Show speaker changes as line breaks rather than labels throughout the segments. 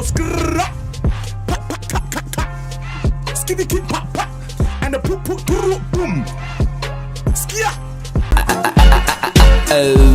go skrrrra, pop, pop, ka, ka, ka. Skitty kid pop, pop, and the poop, poop, boom. Skia.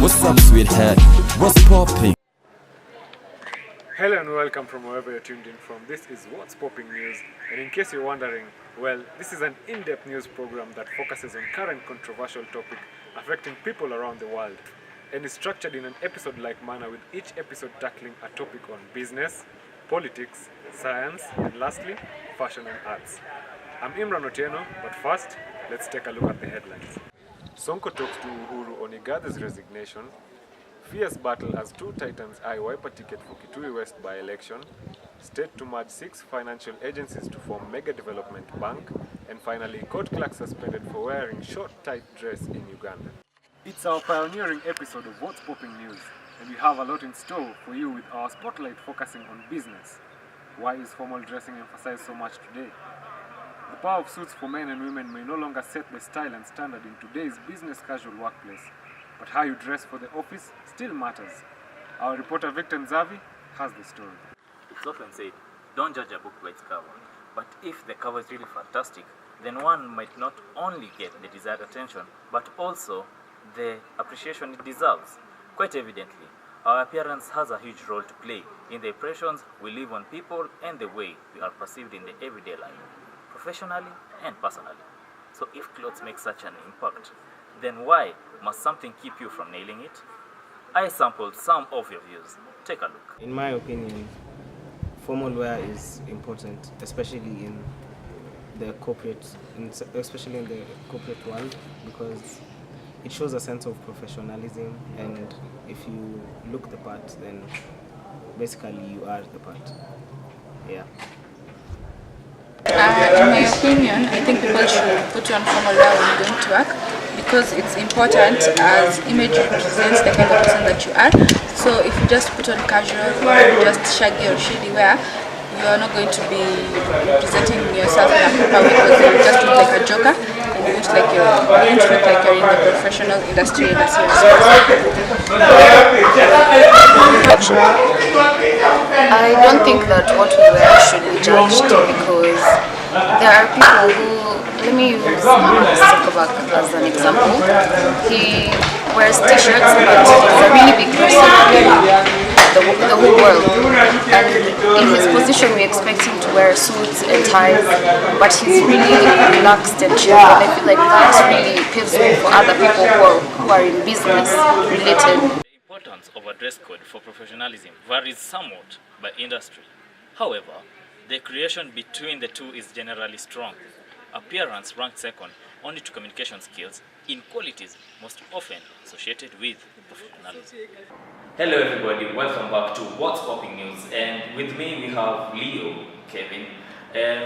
What's up, sweetheart? What's popping?
Hello and welcome from wherever you're tuned in from. This is What's Popping News, and in case you're wondering, well, this is an in-depth news program that focuses on current controversial topic affecting people around the world, and is structured in an episode-like manner, with each episode tackling a topic on business, politics, science, and lastly, fashion and arts. I'm Imran Otieno, but first, let's take a look at the headlines. Sonko talks to Uhuru on Igade's resignation. Fierce battle as two titans eye wiper ticket for Kitui West by-election. State to merge 6 financial agencies to form mega development bank. And finally, court clerk suspended for wearing short tight dress in Uganda. It's our pioneering episode of What's Popping News, and we have a lot in store for you with our spotlight focusing on business. Why is formal dressing emphasized so much today? The power of suits for men and women may no longer set the style and standard in today's business casual workplace, but how you dress for the office still matters. Our reporter Victor Nzavi has the story.
It's often said, don't judge a book by its cover, but if the cover is really fantastic, then one might not only get the desired attention, but also the appreciation it deserves. Quite evidently, our appearance has a huge role to play in the impressions we leave on people and the way we are perceived in the everyday life, professionally and personally. So if clothes make such an impact, then why must something keep you from nailing it? I sampled some of your views. Take a look.
In my opinion, formal wear is important, especially in the corporate world, because it shows a sense of professionalism, and if you look the part, then basically you are the part. Yeah.
In my opinion, I think people should put on formal wear when going to work, because it's important, as image represents the kind of person that you are. So if you just put on casual or just shaggy or shady wear, you are not going to be representing yourself in a proper way, because you just look like a joker, and you won't look like you're in the professional industry in a serious way.
I don't think that what we wear should be judged, because there are people who, let me use Zuckerberg as an example. He wears t-shirts, but he's a really big person in the whole world. And in his position, we expect him to wear suits and ties, but he's really relaxed and chill. And I feel like that really paves the way for other people who are in business related.
The importance of a dress code for professionalism varies somewhat by industry. However, the correlation between the two is generally strong. Appearance ranked second only to communication skills in qualities most often associated with professionalism. Hello everybody, welcome back to What's Popping News, and with me we have Leo Kevin,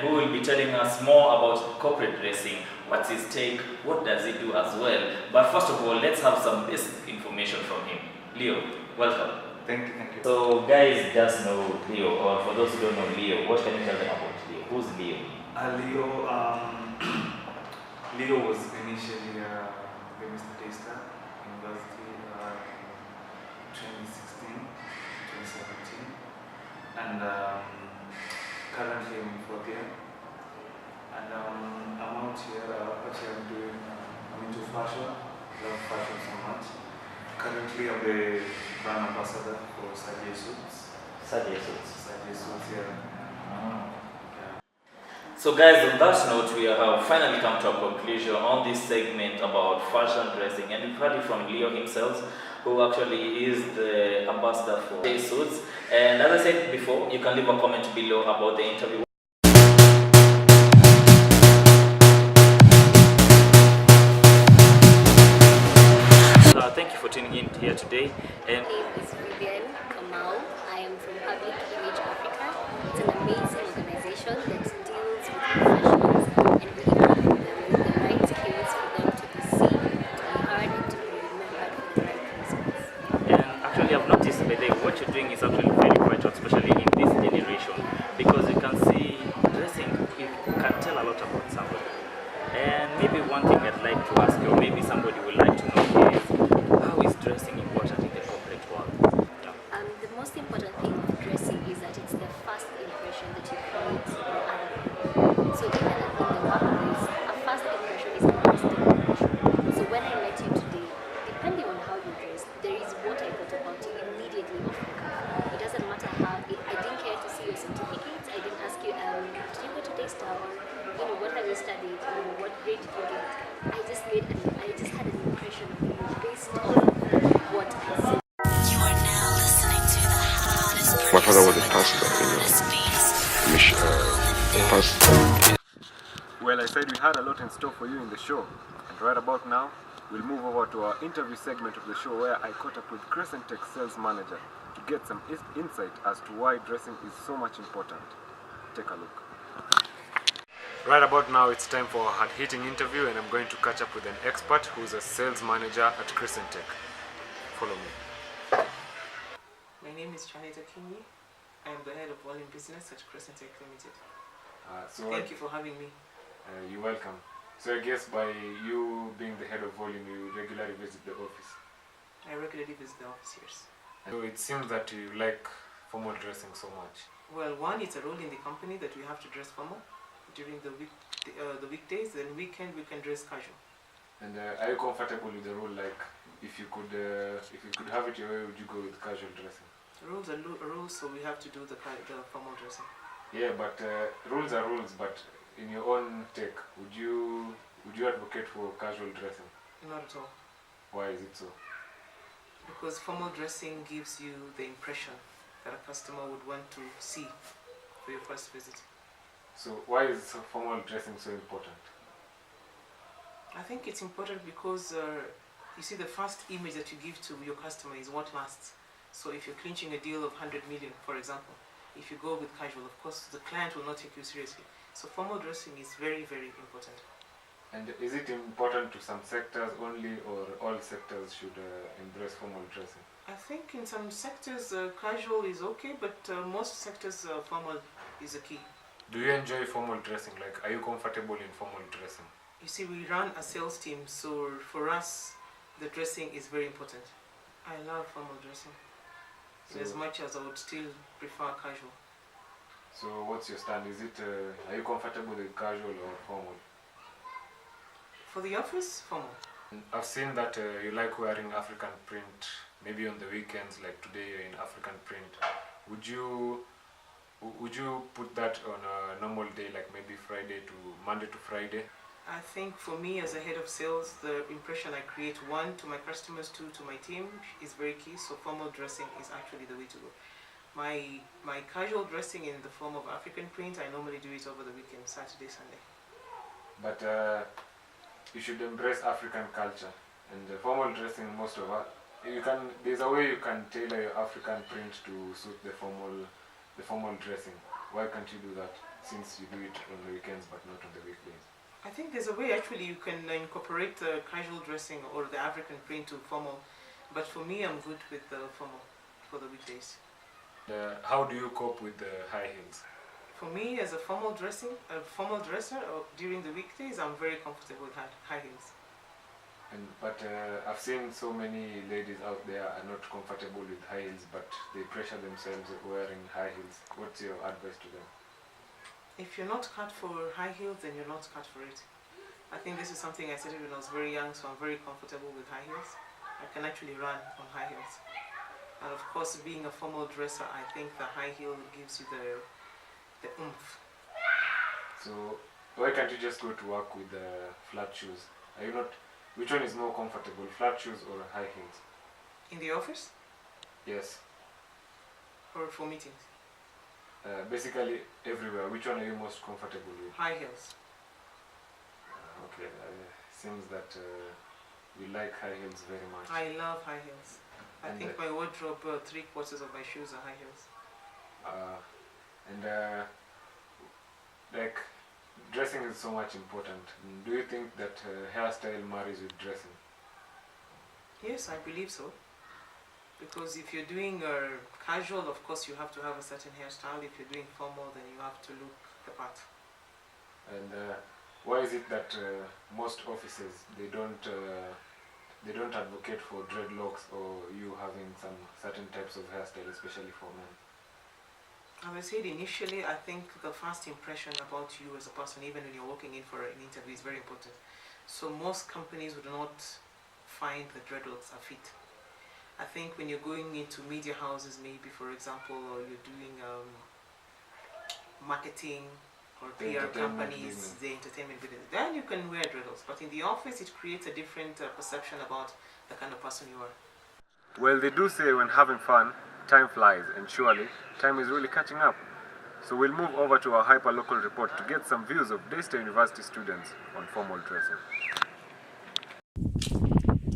who will be telling us more about corporate dressing, what's his take, what does he do as well. But first of all, let's have some basic information from him. Leo, welcome.
Thank you.
So guys just know Leo, or for those who don't know Leo, what can you tell them about Leo? Who's Leo?
Leo was initially famous at Daystar University in 2016, 2017, and currently I'm in 4th year. And I'm out here, I'm into fashion, love fashion so much. Currently I'm the brand ambassador for Sajay Suits.
Sajay Suits.
Sajay Suits, yeah.
So guys, on that note, we have finally come to a conclusion on this segment about fashion dressing, and we've heard it from Leo himself, who actually is the ambassador for Sajay Suits. And as I said before, you can leave a comment below about the interview. Thank you for tuning in here today. And
my name is Vivian Kamau. I am from Public Image Africa. It's an amazing organization that deals with professionals and we equip them with the right skills for them to be seen, to be heard, and to be remembered for the right reasons.
And actually, I've noticed by the way, what you're doing is actually very vital, especially in this generation, because you can see
Well, I said we had a lot in store for you in the show, and right about now, we'll move over to our interview segment of the show where I caught up with Crescent Tech sales manager to get some insight as to why dressing is so much important. Take a look. Right about now, it's time for a hard-hitting interview, and I'm going to catch up with an expert who's a sales manager at Crescent Tech. Follow me.
My name is Janet Akinyi. I am the head of volume business at Crescent Tech Limited. Thank you for having me.
You're welcome. So I guess by you being the head of volume, you regularly visit the office.
I regularly visit the office, yes.
So it seems that you like formal dressing so much.
Well, one, it's a role in the company that we have to dress formal during the weekdays. Then weekend we can dress casual.
And are you comfortable with the role? Like, if you could have it your way, would you go with casual dressing?
Rules are rules, so we have to do the formal dressing.
Yeah, but rules are rules. But in your own take, would you advocate for casual dressing?
Not at all.
Why is it so?
Because formal dressing gives you the impression that a customer would want to see for your first visit.
So why is formal dressing so important?
I think it's important because you see, the first image that you give to your customer is what lasts. So if you're clinching a deal of 100 million, for example, if you go with casual, of course the client will not take you seriously. So formal dressing is very, very important.
And is it important to some sectors only, or all sectors should embrace formal dressing?
I think in some sectors casual is okay, but most sectors formal is a key.
Do you enjoy formal dressing? Like, are you comfortable in formal dressing?
You see, we run a sales team, so for us, the dressing is very important. I love formal dressing,
So,
as much as I would still prefer casual.
So what's your stand? Is it, are you comfortable with casual or formal?
For the office, formal.
I've seen that you like wearing African print, maybe on the weekends, like today you're in African print. Would you put that on a normal day, like maybe Monday to Friday?
I think for me as a head of sales, the impression I create, one, to my customers, two, to my team, is very key. So formal dressing is actually the way to go. My casual dressing in the form of African print, I normally do it over the weekend, Saturday, Sunday.
But you should embrace African culture, and formal dressing, most of us, there's a way you can tailor your African print to suit the formal dressing. Why can't you do that, since you do it on the weekends but not on the weekdays?
I think there's a way actually you can incorporate the casual dressing or the African print to formal, but for me I'm good with the formal for the weekdays.
How do you cope with the high heels?
For me, as a formal dresser, during the weekdays, I'm very comfortable with high heels.
But I've seen so many ladies out there are not comfortable with high heels, but they pressure themselves wearing high heels. What's your advice to them?
If you're not cut for high heels, then you're not cut for it. I think this is something I started when I was very young, so I'm very comfortable with high heels. I can actually run on high heels. And of course, being a formal dresser, I think the high heel gives you the oomph.
So why can't you just go to work with flat shoes? Are you not? Which one is more comfortable, flat shoes or high heels?
In the office?
Yes.
Or for meetings?
Basically everywhere. Which one are you most comfortable with?
High heels.
Okay, seems that you like high heels very much.
I love high heels. I think my wardrobe, 3/4 of my shoes are high heels.
Like, dressing is so much important. Do you think that hairstyle marries with dressing?
Yes, I believe so. Because if you're doing casual, of course you have to have a certain hairstyle. If you're doing formal, then you have to look the part.
And why is it that most offices they don't advocate for dreadlocks or you having some certain types of hairstyle, especially for men?
As I said initially, I think the first impression about you as a person, even when you're walking in for an interview, is very important. So most companies would not find the dreadlocks a fit. I think when you're going into media houses, maybe for example, or you're doing marketing or PR companies, the entertainment business, then you can wear dreadlocks. But in the office, it creates a different perception about the kind of person you are.
Well, they do say when having fun, time flies, and surely time is really catching up. So we'll move over to our hyper-local report to get some views of Daystar University students on formal dressing.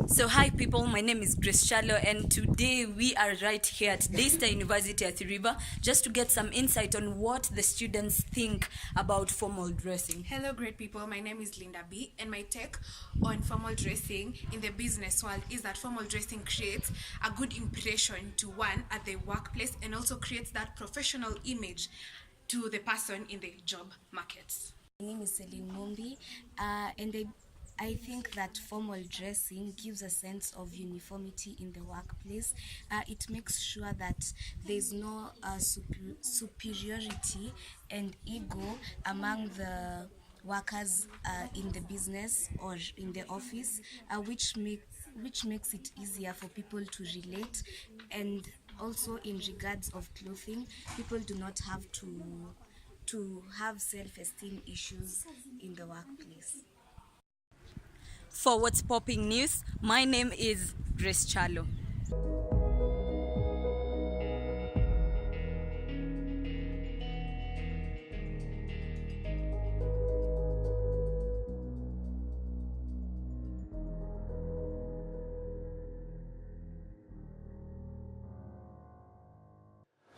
So hi people, my name is Grace Charlo, and today we are right here at Daystar University at River just to get some insight on what the students think about formal dressing.
Hello great people, my name is Linda B, and my take on formal dressing in the business world is that formal dressing creates a good impression to one at the workplace and also creates that professional image to the person in the job markets.
My name is Celine Mombi, and I think that formal dressing gives a sense of uniformity in the workplace. It makes sure that there's no superiority and ego among the workers in the business or in the office, which makes it easier for people to relate. And also in regards of clothing, people do not have to have self-esteem issues in the workplace.
For What's Popping News, my name is Grace Charlo.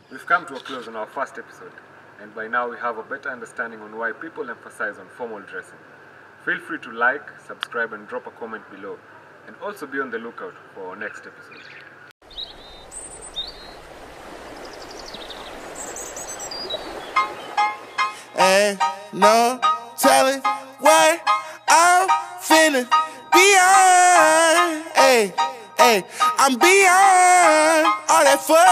We've come to a close on our first episode, and by now we have a better understanding on why people emphasize on formal dressing. Feel free to like, subscribe, and drop a comment below, and also be on the lookout for our next episode.
Ain't no telling what I'm feeling beyond. Hey, I'm beyond all that fuck.